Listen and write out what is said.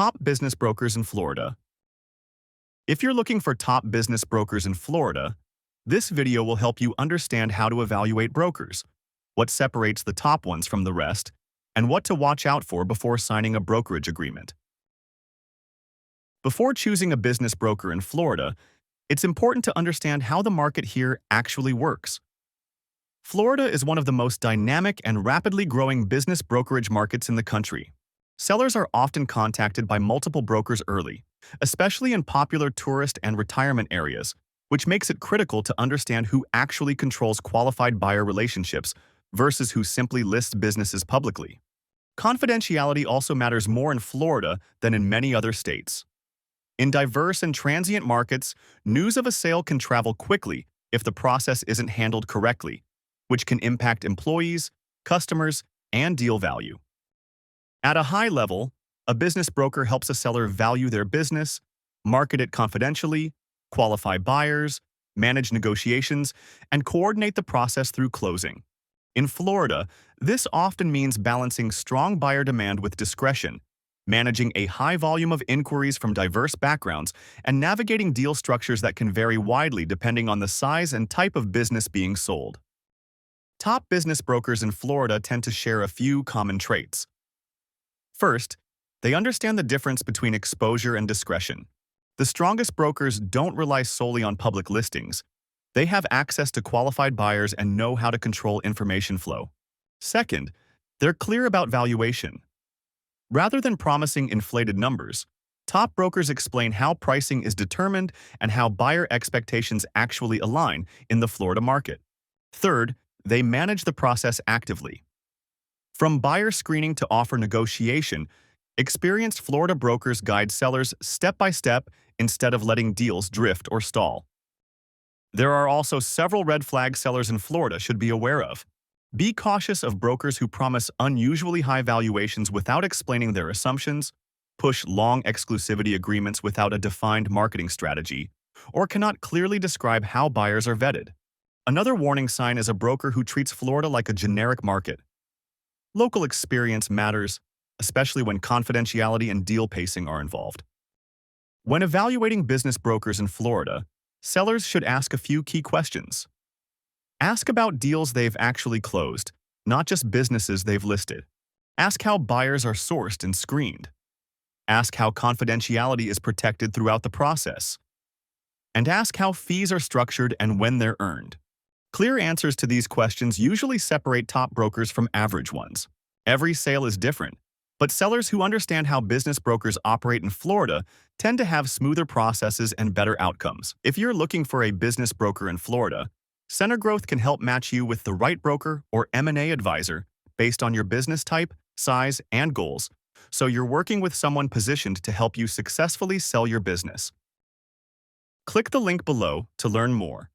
Top business brokers in Florida. If you're looking for top business brokers in Florida, this video will help you understand how to evaluate brokers, what separates the top ones from the rest, and what to watch out for before signing a brokerage agreement. Before choosing a business broker in Florida, it's important to understand how the market here actually works. Florida is one of the most dynamic and rapidly growing business brokerage markets in the country. Sellers are often contacted by multiple brokers early, especially in popular tourist and retirement areas, which makes it critical to understand who actually controls qualified buyer relationships versus who simply lists businesses publicly. Confidentiality also matters more in Florida than in many other states. In diverse and transient markets, news of a sale can travel quickly if the process isn't handled correctly, which can impact employees, customers, and deal value. At a high level, a business broker helps a seller value their business, market it confidentially, qualify buyers, manage negotiations, and coordinate the process through closing. In Florida, this often means balancing strong buyer demand with discretion, managing a high volume of inquiries from diverse backgrounds, and navigating deal structures that can vary widely depending on the size and type of business being sold. Top business brokers in Florida tend to share a few common traits. First, they understand the difference between exposure and discretion. The strongest brokers don't rely solely on public listings. They have access to qualified buyers and know how to control information flow. Second, they're clear about valuation. Rather than promising inflated numbers, top brokers explain how pricing is determined and how buyer expectations actually align in the Florida market. Third, they manage the process actively. From buyer screening to offer negotiation, experienced Florida brokers guide sellers step by step instead of letting deals drift or stall. There are also several red flag sellers in Florida should be aware of. Be cautious of brokers who promise unusually high valuations without explaining their assumptions, push long exclusivity agreements without a defined marketing strategy, or cannot clearly describe how buyers are vetted. Another warning sign is a broker who treats Florida like a generic market. Local experience matters, especially when confidentiality and deal pacing are involved. When evaluating business brokers in Florida, sellers should ask a few key questions. Ask about deals they've actually closed, not just businesses they've listed. Ask how buyers are sourced and screened. Ask how confidentiality is protected throughout the process. And ask how fees are structured and when they're earned. Clear answers to these questions usually separate top brokers from average ones. Every sale is different, but sellers who understand how business brokers operate in Florida tend to have smoother processes and better outcomes. If you're looking for a business broker in Florida, Center Growth can help match you with the right broker or M&A advisor based on your business type, size, and goals, so you're working with someone positioned to help you successfully sell your business. Click the link below to learn more.